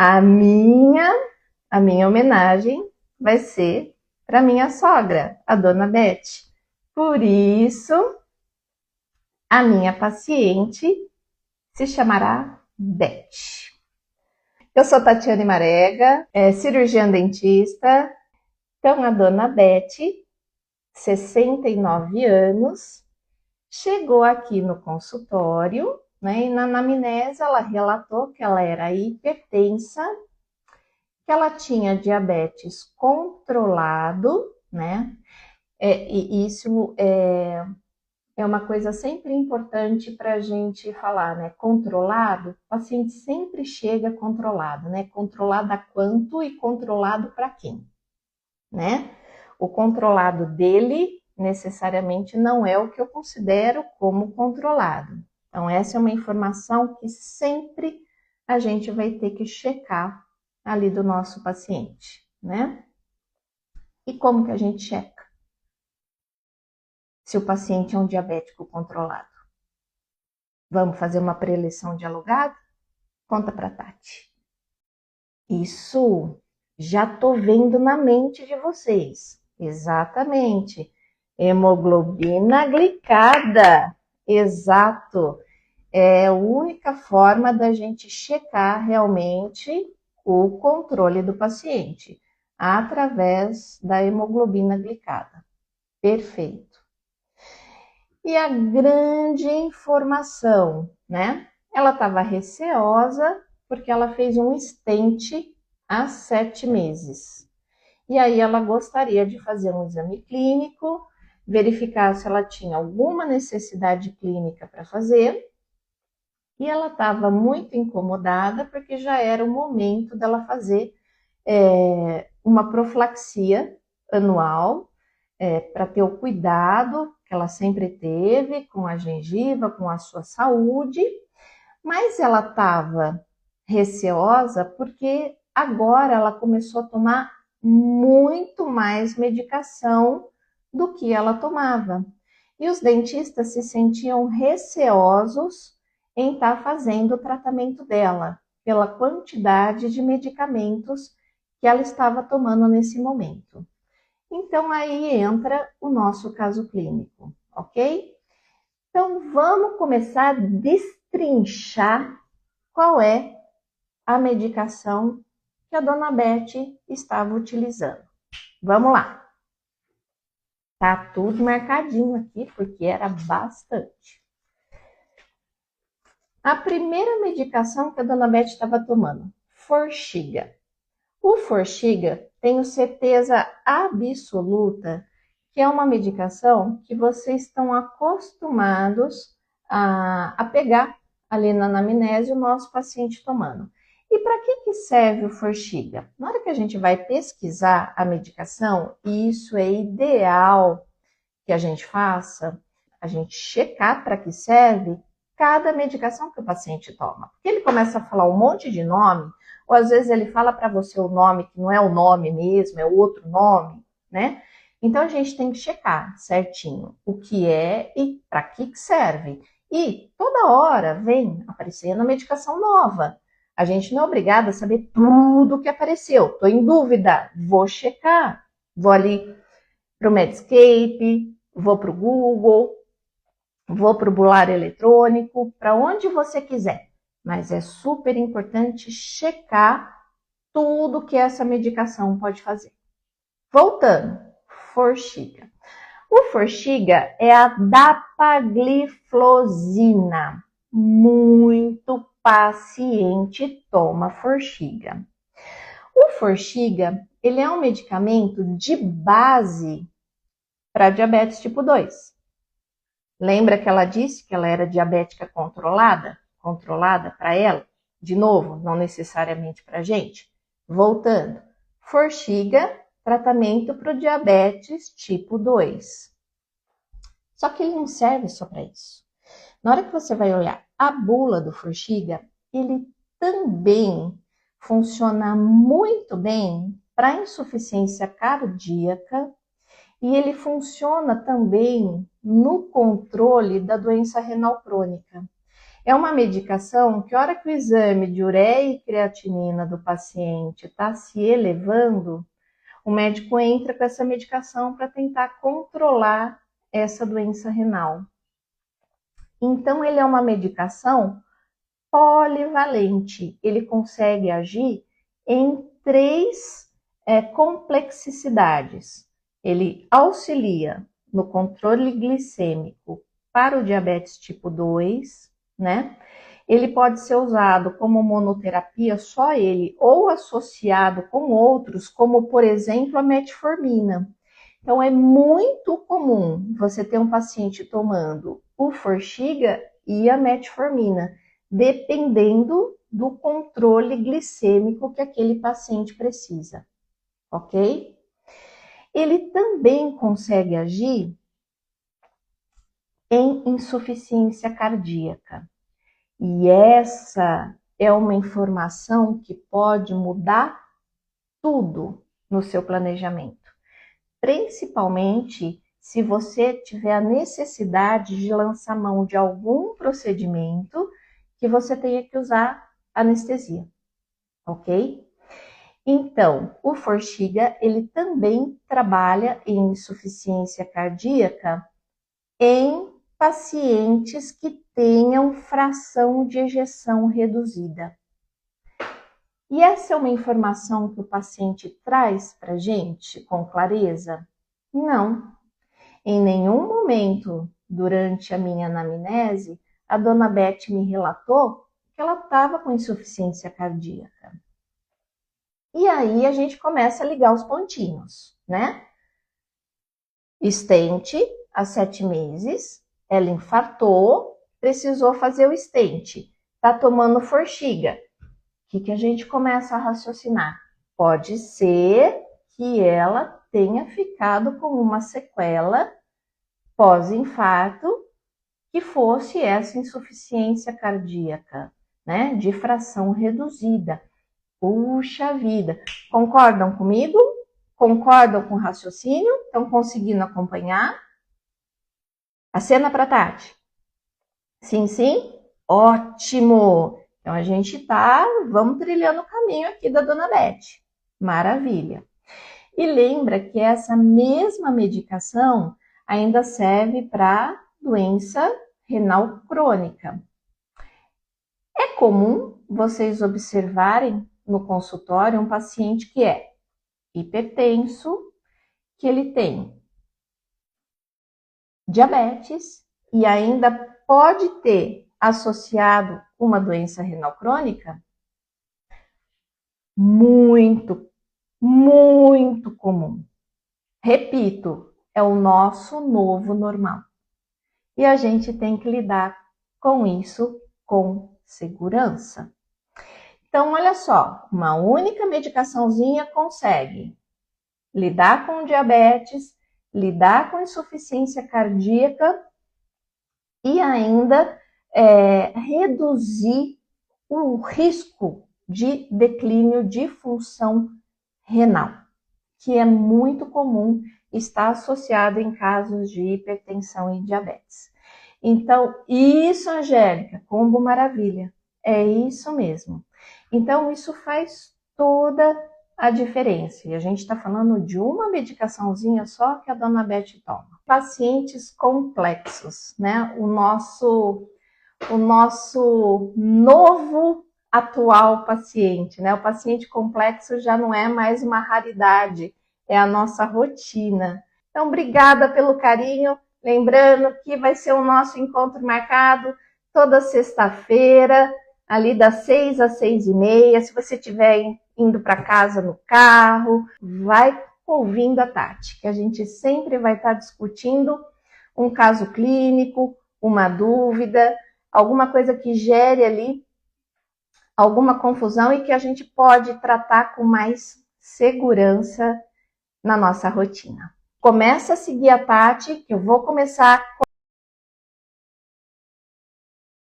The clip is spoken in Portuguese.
A minha, a minha homenagem vai ser para minha sogra, a dona Beth. Por isso, a minha paciente se chamará Beth. Eu sou Tatiane Marega, cirurgiã dentista. Então, a dona Beth, 69 anos, chegou aqui no consultório, né, e na anamnese ela relatou que ela era hipertensa, que ela tinha diabetes controlado, né? E isso é uma coisa sempre importante para a gente falar, né? Controlado, o paciente sempre chega controlado, né? Controlado a quanto e controlado para quem, né? O controlado dele necessariamente não é o que eu considero como controlado. Então, essa é uma informação que sempre a gente vai ter que checar ali do nosso paciente, né? E como que a gente checa se o paciente é um diabético controlado? Vamos fazer uma preleção dialogada? Conta pra Tati. Isso já tô vendo na mente de vocês. Exatamente. Hemoglobina glicada. Exato. É a única forma da gente checar realmente o controle do paciente, através da hemoglobina glicada. Perfeito. E a grande informação, né? Ela estava receosa porque ela fez um stent há 7 meses. E aí ela gostaria de fazer um exame clínico, verificar se ela tinha alguma necessidade clínica para fazer. E ela estava muito incomodada porque já era o momento dela fazer uma profilaxia anual, para ter o cuidado que ela sempre teve com a gengiva, com a sua saúde, mas ela estava receosa porque agora ela começou a tomar muito mais medicação do que ela tomava. E os dentistas se sentiam receosos em estar fazendo o tratamento dela, pela quantidade de medicamentos que ela estava tomando nesse momento. Então, aí entra o nosso caso clínico, ok? Então, vamos começar a destrinchar qual é a medicação que a dona Beth estava utilizando. Vamos lá. Tá tudo marcadinho aqui, porque era bastante. A primeira medicação que a dona Beth estava tomando, Forxiga. O Forxiga, tenho certeza absoluta que é uma medicação que vocês estão acostumados a pegar ali na anamnese o nosso paciente tomando. E para que serve o Forxiga? Na hora que a gente vai pesquisar a medicação, e isso é ideal que a gente faça, a gente checar para que serve cada medicação que o paciente toma. Porque ele começa a falar um monte de nome, ou às vezes ele fala para você o nome que não é o nome mesmo, é outro nome, né? Então a gente tem que checar certinho o que é e para que serve. E toda hora vem aparecendo a medicação nova. A gente não é obrigado a saber tudo que apareceu. Estou em dúvida, vou checar. Vou ali para o Medscape, vou para o Google, vou para o bulário eletrônico, para onde você quiser. Mas é super importante checar tudo que essa medicação pode fazer. Voltando, Forxiga. O Forxiga é a dapagliflozina. Muito paciente toma Forxiga. O Forxiga, ele é um medicamento de base para diabetes tipo 2. Lembra que ela disse que ela era diabética controlada? Controlada para ela? De novo, não necessariamente para a gente. Voltando. Forxiga, tratamento para o diabetes tipo 2. Só que ele não serve só para isso. Na hora que você vai olhar a bula do Forxiga, ele também funciona muito bem para insuficiência cardíaca e ele funciona também no controle da doença renal crônica. É uma medicação que, a hora que o exame de ureia e creatinina do paciente está se elevando, o médico entra com essa medicação para tentar controlar essa doença renal. Então, ele é uma medicação polivalente. Ele consegue agir em 3 complexidades. Ele auxilia no controle glicêmico para o diabetes tipo 2, né? Ele pode ser usado como monoterapia, só ele, ou associado com outros, como, por exemplo, a metformina. Então, é muito comum você ter um paciente tomando o Forxiga e a metformina, dependendo do controle glicêmico que aquele paciente precisa, ok? Ele também consegue agir em insuficiência cardíaca. E essa é uma informação que pode mudar tudo no seu planejamento. Principalmente se você tiver a necessidade de lançar mão de algum procedimento que você tenha que usar anestesia, ok? Então, o Forxiga, ele também trabalha em insuficiência cardíaca em pacientes que tenham fração de ejeção reduzida. E essa é uma informação que o paciente traz para a gente com clareza? Não. Em nenhum momento durante a minha anamnese, a dona Beth me relatou que ela estava com insuficiência cardíaca. E aí a gente começa a ligar os pontinhos, né? Stent, há 7 meses, ela infartou, precisou fazer o stent, está tomando Forxiga. O que a gente começa a raciocinar? Pode ser que ela tenha ficado com uma sequela pós-infarto que fosse essa insuficiência cardíaca, né? De fração reduzida. Puxa vida! Concordam comigo? Concordam com o raciocínio? Estão conseguindo acompanhar? Acena para Tati. Sim, sim? Ótimo! Então, a gente vamos trilhando o caminho aqui da dona Beth. Maravilha! E lembra que essa mesma medicação ainda serve para doença renal crônica. É comum vocês observarem no consultório um paciente que é hipertenso, que ele tem diabetes e ainda pode ter associado uma doença renal crônica? Muito, muito comum. Repito, é o nosso novo normal. E a gente tem que lidar com isso com segurança. Então, olha só, uma única medicaçãozinha consegue lidar com diabetes, lidar com insuficiência cardíaca e ainda reduzir o risco de declínio de função renal, que é muito comum estar associado em casos de hipertensão e diabetes. Então, isso, Angélica, combo maravilha, é isso mesmo. Então, isso faz toda a diferença. E a gente está falando de uma medicaçãozinha só que a dona Beth toma. Pacientes complexos, né? O nosso novo atual paciente, né? O paciente complexo já não é mais uma raridade, é a nossa rotina. Então, obrigada pelo carinho. Lembrando que vai ser o nosso encontro marcado toda sexta-feira, ali das 6 às 6h30. Se você estiver indo para casa no carro, vai ouvindo a Tati, que a gente sempre vai estar discutindo um caso clínico, uma dúvida, alguma coisa que gere ali alguma confusão e que a gente pode tratar com mais segurança na nossa rotina. Começa a seguir a Tati, que eu vou começar